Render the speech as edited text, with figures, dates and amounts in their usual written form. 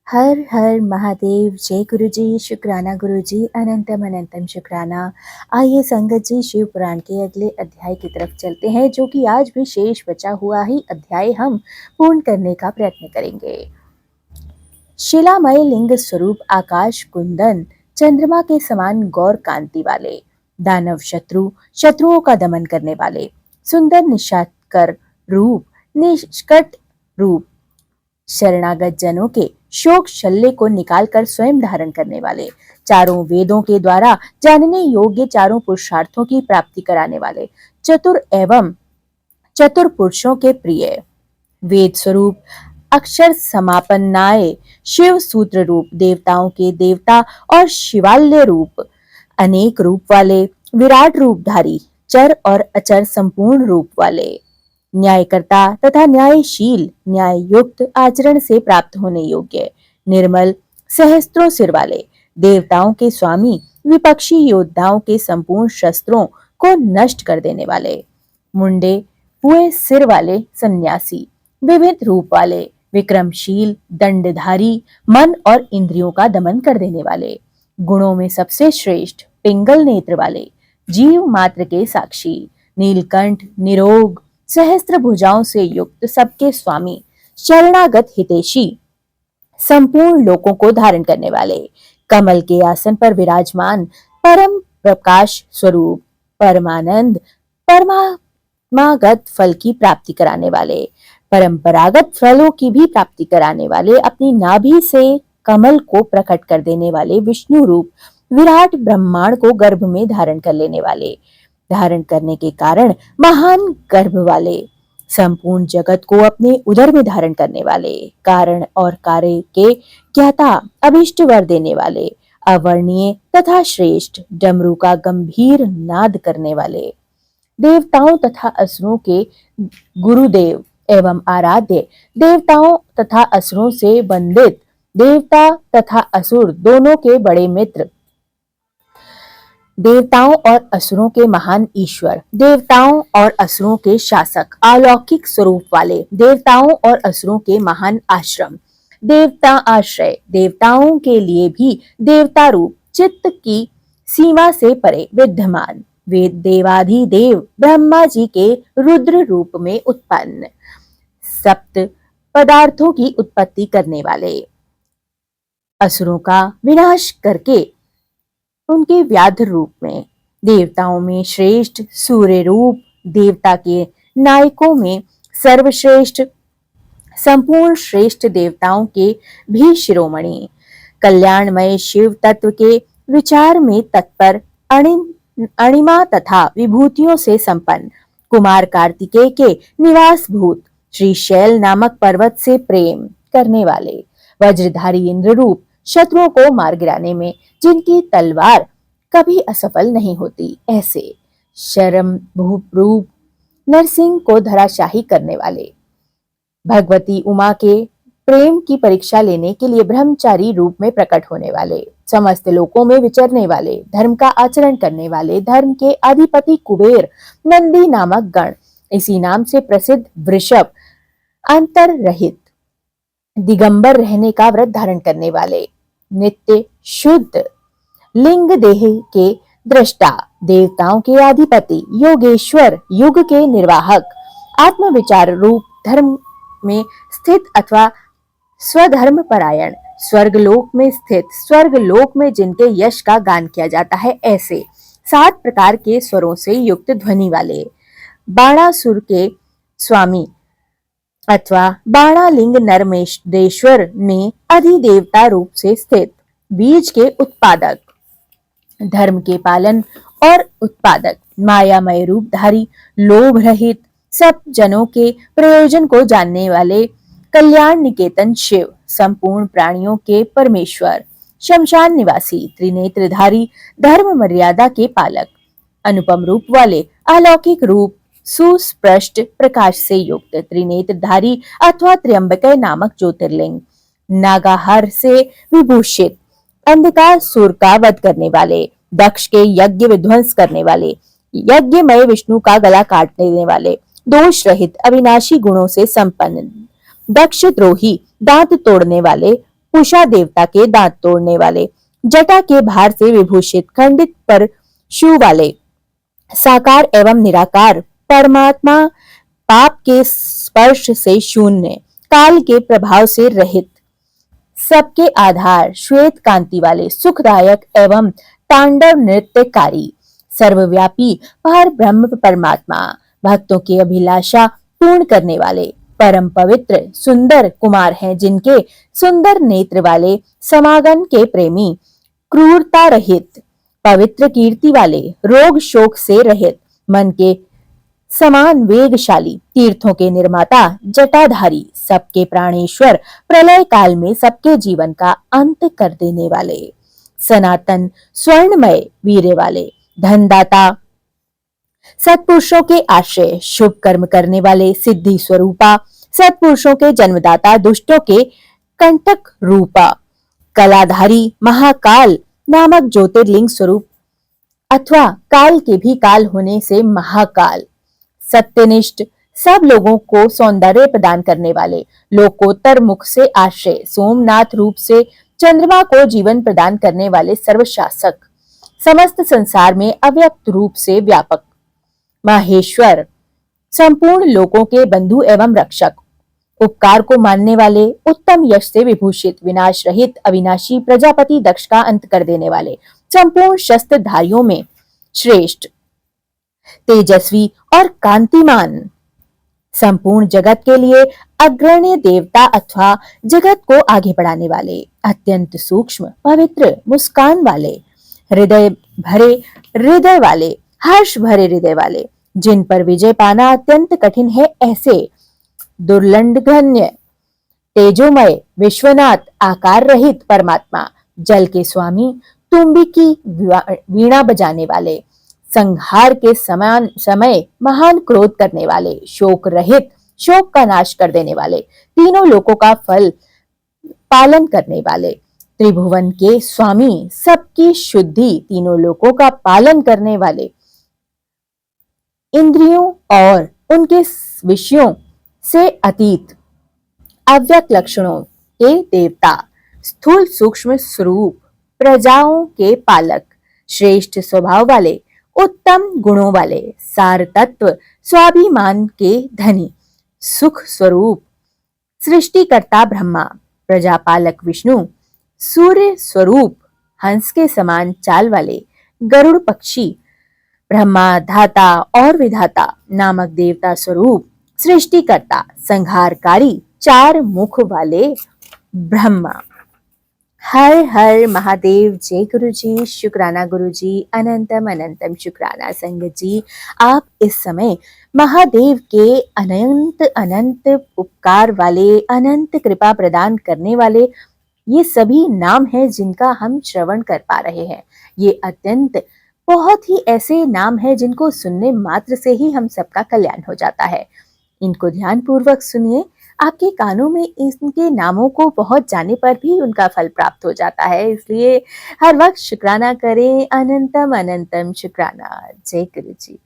हर हर महादेव। जय गुरु जी। शुक्राना गुरु जी। अनंतम अनंतम शुक्राना। आइए संगत जी, शिव पुराण के अगले अध्याय की तरफ चलते हैं, जो कि आज भी शेष बचा हुआ ही अध्याय हम पूर्ण करने का प्रयत्न करेंगे। शिलामय लिंग स्वरूप आकाश कुंदन, चंद्रमा के समान गौर कांति वाले, दानव शत्रुओं का दमन करने वाले, सुंदर निशाकर रूप, निष्कट रूप, शरणागत जनों के शोक शल्य को निकालकर स्वयं धारण करने वाले, चारों वेदों के द्वारा जानने योग्य चारों पुरुषार्थों की प्राप्ति कराने वाले, चतुर पुरुषों के प्रिय, वेद स्वरूप, अक्षर समापन्नाय, शिव सूत्र रूप, देवताओं के देवता और शिवाल्य रूप, अनेक रूप वाले, विराट रूपधारी, चर और अचर संपूर्ण रूप वाले, न्यायकर्ता तथा न्यायशील, न्याय युक्त आचरण से प्राप्त होने योग्य, निर्मल, सहस्त्रों सिर वाले, देवताओं के स्वामी, विपक्षी योद्धाओं के संपूर्ण शस्त्रों को नष्ट कर देने वाले, मुंडे हुए सिर वाले सन्यासी, विविध रूप वाले, विक्रमशील, दंडधारी, मन और इंद्रियों का दमन कर देने वाले, गुणों में सबसे श्रेष्ठ, पिंगल नेत्र वाले, जीव मात्र के साक्षी, नीलकंठ, निरोग, सहस्त्र भुजाओं से युक्त, सबके स्वामी, शरणागत हितैषी, संपूर्ण लोकों को धारण करने वाले, कमल के आसन पर विराजमान, परम प्रकाश स्वरूप, परमानंद, परमागत फल की प्राप्ति कराने वाले, परंपरागत फलों की भी प्राप्ति कराने वाले, अपनी नाभि से कमल को प्रकट कर देने वाले, विष्णु रूप, विराट ब्रह्मांड को गर्भ में धारण कर लेने वाले, धारण करने के कारण महान गर्भ वाले, संपूर्ण जगत को अपने उदर में धारण करने वाले, कारण और कार्य के ज्ञाता, अभिष्ट वर देने वाले, अवर्णीय तथा श्रेष्ठ, डमरू का गंभीर नाद करने वाले, देवताओं तथा असुरों के गुरुदेव एवं आराध्य, देवताओं तथा असुरों से वंदित, देवता तथा असुर दोनों के बड़े मित्र, देवताओं और असुरों के महान ईश्वर, देवताओं और असुरों के शासक, अलौकिक स्वरूप वाले, देवताओं और असुरों के महान आश्रम, देवता आश्रय, देवताओं के लिए भी देवता रूप, चित्त की सीमा से परे विद्यमान, वे देवाधिदेव ब्रह्मा जी के रुद्र रूप में उत्पन्न, सप्त पदार्थों की उत्पत्ति करने वाले, असुरों का विनाश करके उनके व्याध रूप में, देवताओं में श्रेष्ठ सूर्य रूप, देवता के नायकों में सर्वश्रेष्ठ, संपूर्ण श्रेष्ठ देवताओं के भी शिरोमणि, कल्याणमय शिव तत्व के विचार में तत्पर, अणिमा तथा विभूतियों से संपन्न, कुमार कार्तिकेय के निवास भूत, श्री शैल नामक पर्वत से प्रेम करने वाले, वज्रधारी इंद्र रूप, शत्रुओं को मार गिराने में जिनकी तलवार कभी असफल नहीं होती, ऐसे शरम भूप रूप, नरसिंह को धराशाही करने वाले, भगवती उमा के प्रेम की परीक्षा लेने के लिए ब्रह्मचारी रूप में प्रकट होने वाले, समस्त लोकों में विचरने वाले, धर्म का आचरण करने वाले, धर्म के अधिपति कुबेर, नंदी नामक गण, इसी नाम से प्रसिद्ध वृषभ, अंतर रहित, दिगंबर रहने का व्रत धारण करने वाले, नित्य शुद्ध, लिंग देह के दृष्टा, देवताओं के अधिपति, योगेश्वर, युग के निर्वाहक, आत्म विचार रूप, धर्म में स्थित अथवा स्वधर्म परायण, स्वर्गलोक में स्थित, स्वर्गलोक में जिनके यश का गान किया जाता है, ऐसे 7 प्रकार के स्वरों से युक्त ध्वनि वाले, बाणासुर के स्वामी अथवा बाणालिंग नरमेश्वर में अधिदेवता रूप से स्थित, बीज के उत्पादक, धर्म के पालन और उत्पादक, मायामय रूपधारी, लोभ रहित, सब जनों के प्रयोजन को जानने वाले, कल्याण निकेतन शिव, संपूर्ण प्राणियों के परमेश्वर, शमशान निवासी, त्रिनेत्रधारी, धर्म मर्यादा के पालक, अनुपम रूप वाले, अलौकिक रूप, सुस्पष्ट प्रकाश से युक्त, त्रिनेत्रधारी अथवा त्र्यंबकय नामक ज्योतिर्लिंग, नागाहार से विभूषित, अंधकार सुर का वध करने वाले, दक्ष के यज्ञ विध्वंस करने वाले, यज्ञमय विष्णु का गला काट देने वाले, दोष रहित, अविनाशी गुणों से संपन्न, दक्ष द्रोही, दांत तोड़ने वाले, पूषा देवता के दांत तोड़ने वाले, जटा के भार से विभूषित खंडित पर शू वाले, साकार एवं निराकार परमात्मा, पाप के स्पर्श से शून्य, काल के प्रभाव से रहित, सबके आधार, श्वेत कांति वाले, सुखदायक एवं तांडव नृत्यकारी, सर्वव्यापी पर ब्रह्म परमात्मा, भक्तों की अभिलाषा पूर्ण करने वाले, परम पवित्र सुंदर कुमार हैं, जिनके सुंदर नेत्र वाले, समागम के प्रेमी, क्रूरता रहित, पवित्र कीर्ति वाले, रोग शोक से रहित, मन के समान वेगशाली, तीर्थों के निर्माता, जटाधारी, सबके प्राणेश्वर, प्रलय काल में सबके जीवन का अंत कर देने वाले, सनातन स्वर्णमय वीर्य वाले, धनदाता, सत्पुरुषों के आश्रय, शुभ कर्म करने वाले, सिद्धि स्वरूपा, सत्पुरुषों के जन्मदाता, दुष्टों के कंटक रूपा, कलाधारी, महाकाल नामक ज्योतिर्लिंग स्वरूप अथवा काल के भी काल होने से महाकाल, सत्यनिष्ठ, सब लोगों को सौंदर्य प्रदान करने वाले, लोकोत्तर मुख से आश्रय, सोमनाथ रूप से चंद्रमा को जीवन प्रदान करने वाले, सर्वशासक, समस्त संसार में अव्यक्त रूप से व्यापक, माहेश्वर, संपूर्ण लोकों के बंधु एवं रक्षक, उपकार को मानने वाले, उत्तम यश से विभूषित, विनाश रहित, अविनाशी, प्रजापति दक्ष का अंत कर देने वाले, संपूर्ण शस्त्रधारियों में श्रेष्ठ, तेजस्वी और कांतिमान, संपूर्ण जगत के लिए अग्रणी देवता अथवा जगत को आगे बढ़ाने वाले, अत्यंत सूक्ष्म, पवित्र मुस्कान वाले, हृदय भरे हृदय वाले, हर्ष भरे हृदय वाले, जिन पर विजय पाना अत्यंत कठिन है, ऐसे दुर्लंघन्य, तेजोमय, विश्वनाथ, आकार रहित परमात्मा, जल के स्वामी, तुम्बी की वीणा बजाने वाले, संहार के समान समय महान क्रोध करने वाले, शोक रहित, शोक का नाश कर देने वाले, तीनों लोकों का फल पालन करने वाले, त्रिभुवन के स्वामी, सबकी शुद्धि, तीनों लोकों का पालन करने वाले, इंद्रियों और उनके विषयों से अतीत, अव्यक्त लक्षणों के देवता, स्थूल सूक्ष्म स्वरूप, प्रजाओं के पालक, श्रेष्ठ स्वभाव वाले, उत्तम गुणों वाले, सार तत्व, स्वाभिमान के धनी, सुख स्वरूप, सृष्टिकर्ता ब्रह्मा, प्रजापालक विष्णु, सूर्य स्वरूप, हंस के समान चाल वाले, गरुड़ पक्षी, ब्रह्मा धाता और विधाता नामक देवता स्वरूप, सृष्टिकर्ता, संहारकारी, चार मुख वाले ब्रह्मा। हर हर महादेव। जय गुरु जी, शुक्राना गुरु जी, अनंतम अनंतम शुक्राना संगत जी। आप इस समय महादेव के अनंत अनंत उपकार वाले, अनंत कृपा प्रदान करने वाले ये सभी नाम हैं जिनका हम श्रवण कर पा रहे हैं। ये अत्यंत बहुत ही ऐसे नाम हैं जिनको सुनने मात्र से ही हम सबका कल्याण हो जाता है। इनको ध्यान पूर्वक सुनिए, आपके कानों में इनके नामों को पहुंच जाने पर भी उनका फल प्राप्त हो जाता है। इसलिए हर वक्त शुक्राना करें, अनंतम अनंतम शुक्राना। जय गुरु जी।